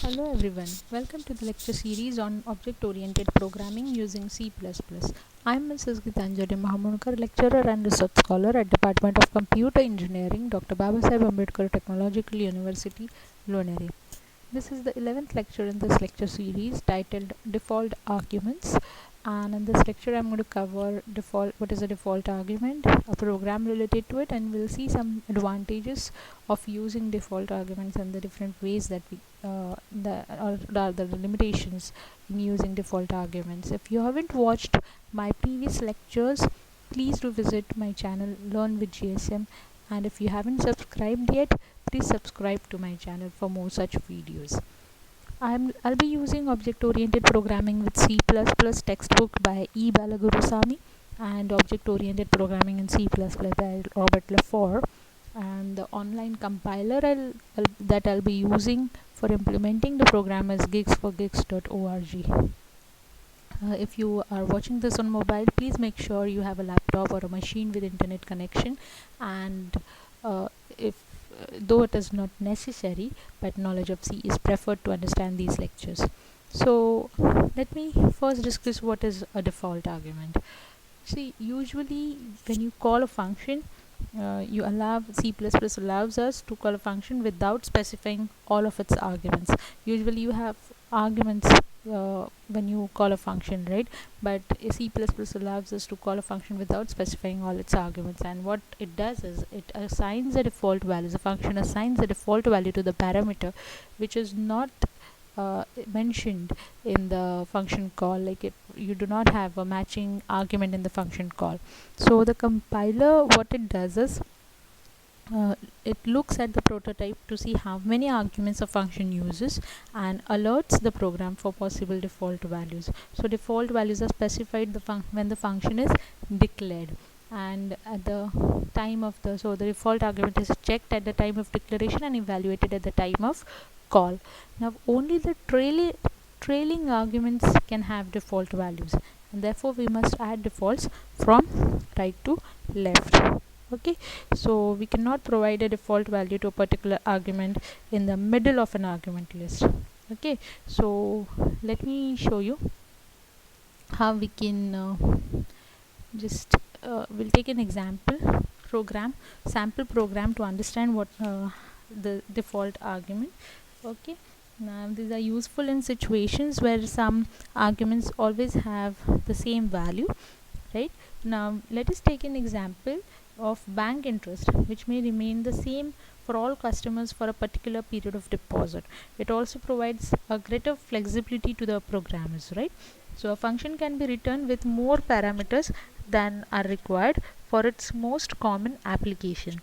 Hello everyone, welcome to the lecture series on object-oriented programming using C++. I am Mrs. Gitanjali Mahamudkar, lecturer and research scholar at Department of Computer Engineering, Dr. Babasaheb Ambedkar Technological University, Luneri. This is the 11th lecture in this lecture series titled Default Arguments, and in this lecture I'm going to cover what is a default argument, a program related to it, and we'll see some advantages of using default arguments and the different ways that we the limitations in using default arguments. If you haven't watched my previous lectures, please do visit my channel Learn with GSM, and if you haven't subscribed yet, please subscribe to my channel for more such videos. I'll be using object-oriented programming with C++ textbook by E. Balagurusamy and object-oriented programming in C++ by Robert LaFleur, and the online compiler that I'll be using for implementing the program is gigsforgigs.org. If you are watching this on mobile, please make sure you have a laptop or a machine with internet connection, and if though it is not necessary, but knowledge of C is preferred to understand these lectures. So let me first discuss what is a default argument. See, usually when you call a function, C++ allows us to call a function without specifying all of its arguments. Usually you have arguments when you call a function, right? But C++ allows us to call a function without specifying all its arguments, and what it does is it assigns a default value. The function assigns a default value to the parameter which is not mentioned in the function call. You do not have a matching argument in the function call. So the compiler, what it does is it looks at the prototype to see how many arguments a function uses and alerts the program for possible default values. So default values are specified when the function is declared, and at the time of the default argument is checked at the time of declaration and evaluated at the time of call. Now only the trailing arguments can have default values, and therefore we must add defaults from right to left. Okay, so we cannot provide a default value to a particular argument in the middle of an argument list. Okay, so let me show you how we can we'll take an sample program to understand what the default argument. Okay, now these are useful in situations where some arguments always have the same value, right? Now let us take an example of bank interest, which may remain the same for all customers for a particular period of deposit. It also provides a greater flexibility to the programmers, right? So a function can be written with more parameters than are required for its most common application.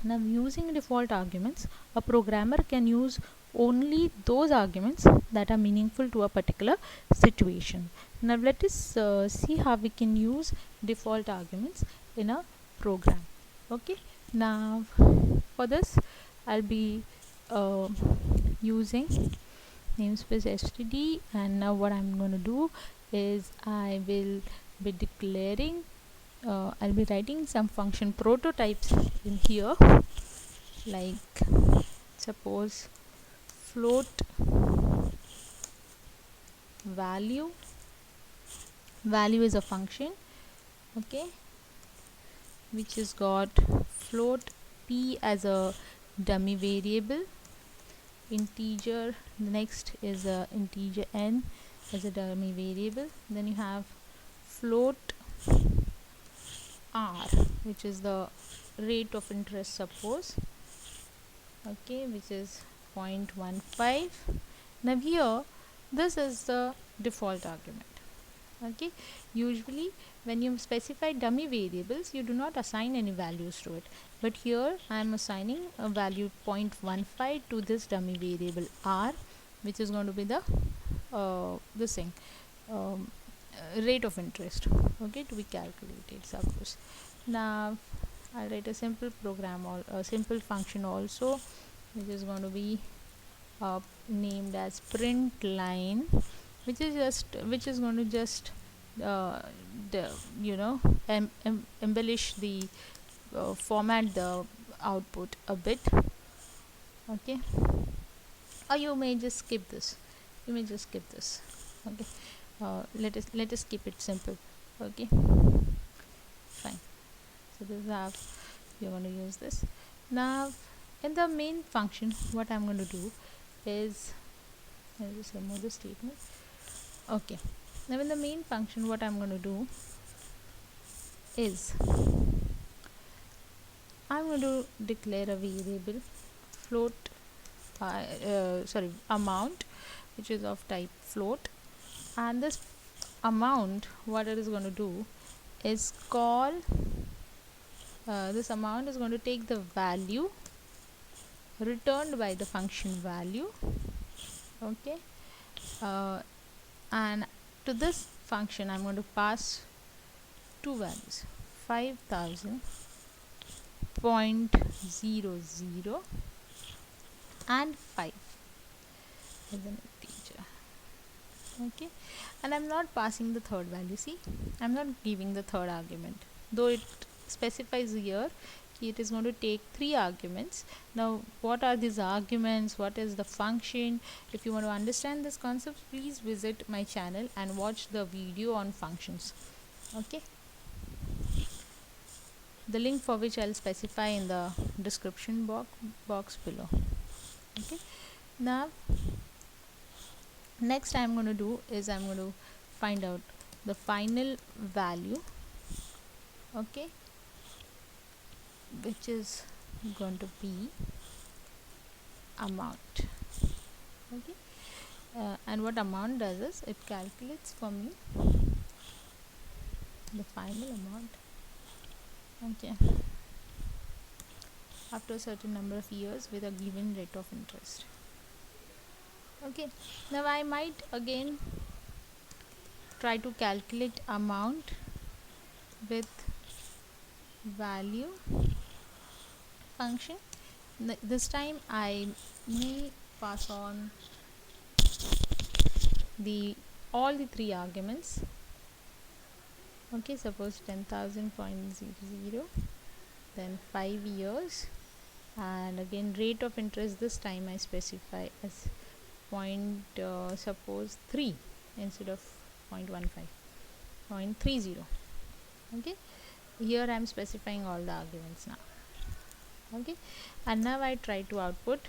Now using default arguments, a programmer can use only those arguments that are meaningful to a particular situation. Now let us see how we can use default arguments in a program. Okay, now for this I'll be using namespace std, and now what I'm going to do is I will be declaring I'll be writing some function prototypes in here, like suppose float value is a function, okay, which has got float p as a dummy variable, integer, the next is a integer n as a dummy variable, then you have float r, which is the rate of interest, suppose, okay, which is 0.15. now here this is the default argument. Okay, usually when you specify dummy variables, you do not assign any values to it, but here I am assigning a value 0.15 to this dummy variable r, which is going to be the this thing rate of interest, okay, to be calculated, suppose. Now I'll write a simple program or a simple function also, which is going to be named as print line, which is going to just embellish the format the output a bit. Okay, or you may just skip this. Okay, let us keep it simple. Okay, fine. So this is how you're going to use this. Now in the main function, what I'm going to do is, I'll just remove the statement. Okay, now in the main function, what I'm going to do is I'm going to declare a variable float, amount, which is of type float, and this amount, what it is going to do is call, this amount is going to take the value returned by the function value. Okay, and to this function I'm going to pass two values, 5000.00 and 5 as an integer. Okay, and I'm not passing the third value. See, I'm not giving the third argument, though it specifies here it is going to take 3 arguments. Now what are these arguments, what is the function? If you want to understand this concept, please visit my channel and watch the video on functions. Okay, the link for which I'll specify in the description box below. Okay, now next I'm going to do is I'm going to find out the final value. Okay, which is going to be amount. Okay, and what amount does is it calculates for me the final amount. Okay, after a certain number of years with a given rate of interest. Okay, now I might again try to calculate amount with value function. This time I may pass on all the 3 arguments. Okay, suppose 10,000.00, then 5 years, and again rate of interest. This time I specify as suppose 3 instead of 0.15, 0.30. Okay, here I am specifying all the arguments now. Okay, and now I try to output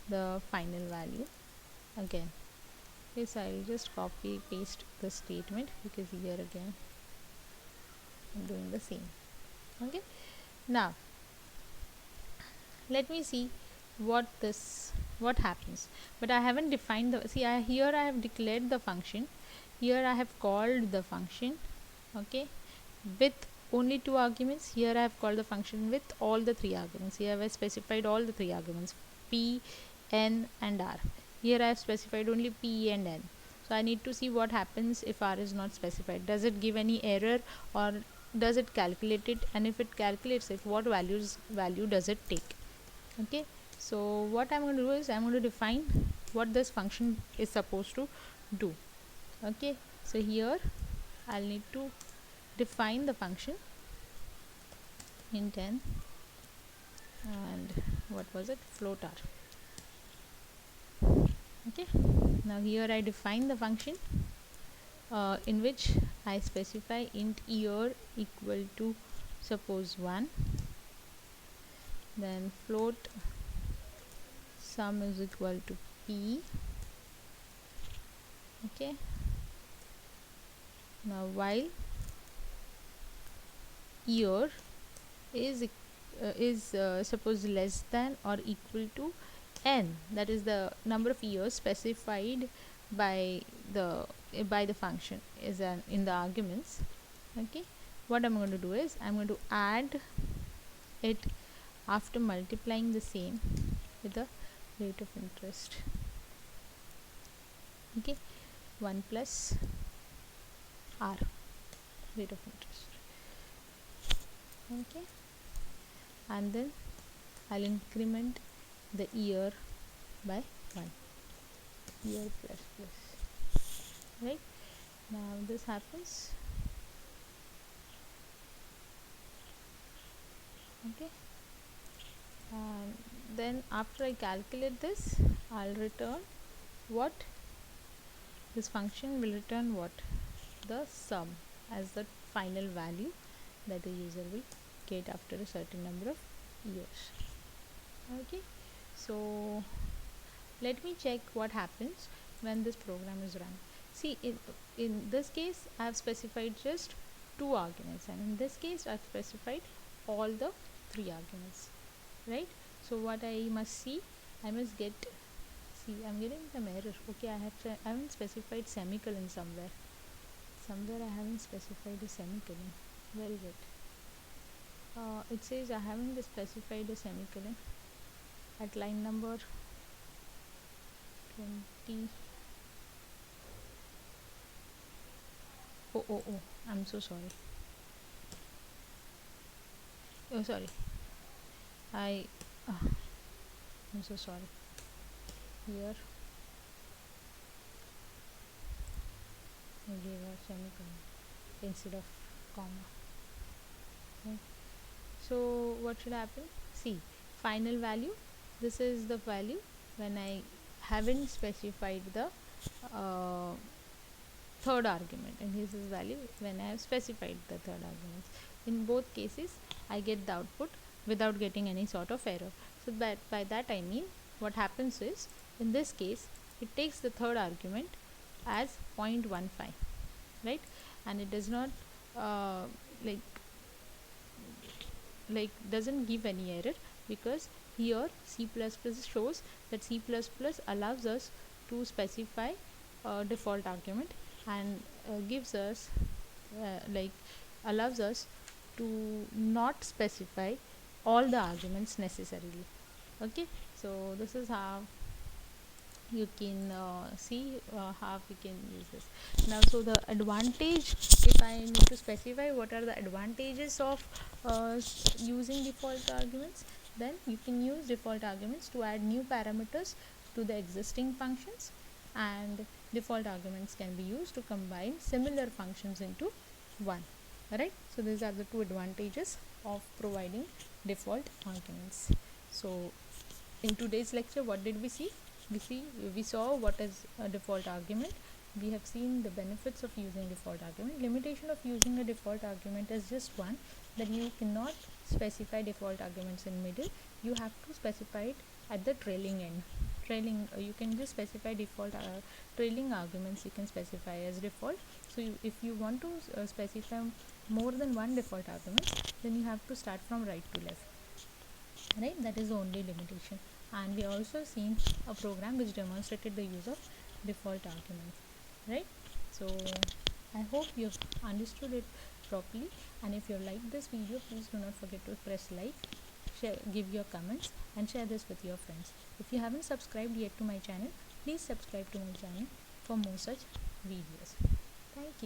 the final value again. Yes, I'll just copy paste the statement, because here again I'm doing the same. Okay, now let me see what happens. But I haven't defined the, see, here I have declared the function, here I have called the function. Okay, with only 2 arguments. Here I have called the function with all the 3 arguments. Here I have specified all the 3 arguments, p, n and r. Here I have specified only p and n. So I need to see what happens if r is not specified. Does it give any error, or does it calculate it? And if it calculates it, what value does it take? Okay, so what I'm going to do is I'm going to define what this function is supposed to do. Okay, so here I'll need to define the function int n, and what was it, float r. Okay, now here I define the function in which I specify int year equal to suppose 1, then float sum is equal to p. Okay, now while year is suppose less than or equal to n, that is the number of years specified by the function is in the arguments. Okay, what I'm going to do is I'm going to add it after multiplying the same with the rate of interest. Okay, 1 plus r, rate of interest. Okay, and then I'll increment the year by 1, year plus plus. Right, now this happens. Okay, and then after I calculate this, I'll return what? This function will return what? The sum as the final value that the user will get after a certain number of years. Okay, so let me check what happens when this program is run. See, in this case I have specified just 2 arguments, and in this case I have specified all the 3 arguments, right? So what I must see, I must get, see, I'm getting some error. Okay, I haven't specified semicolon somewhere. I haven't specified a semicolon. Where is it? It says I haven't specified a semicolon at line number 20. Oh, I'm so sorry. Oh, sorry. I I'm so sorry. Here I gave a semicolon instead of comma. Okay. So what should happen? See, final value. This is the value when I haven't specified the uh, third argument, and this is value when I have specified the third argument. In both cases I get the output without getting any sort of error. So that by that I mean, what happens is, in this case it takes the third argument as 0.15, right? And it does not uh, like doesn't give any error, because here C++ shows that C++ allows us to specify a default argument, and gives us allows us to not specify all the arguments necessarily. Okay, so this is how you can see how we can use this now. So the advantage, if I need to specify what are the advantages of using default arguments, then you can use default arguments to add new parameters to the existing functions, and default arguments can be used to combine similar functions into one. Alright, so these are the two advantages of providing default arguments. So in today's lecture, what did we see? We saw what is a default argument. We have seen the benefits of using default argument. Limitation of using a default argument is just one, that you cannot specify default arguments in middle. You have to specify it at the trailing end. You can just specify default trailing arguments. You can specify as default. So if you want to specify more than one default argument, then you have to start from right to left. Right, that is the only limitation. And we also seen a program which demonstrated the use of default arguments, right? So I hope you've understood it properly, and if you like this video, please do not forget to press like, share, give your comments, and share this with your friends. If you haven't subscribed yet to my channel, please subscribe to my channel for more such videos. Thank you.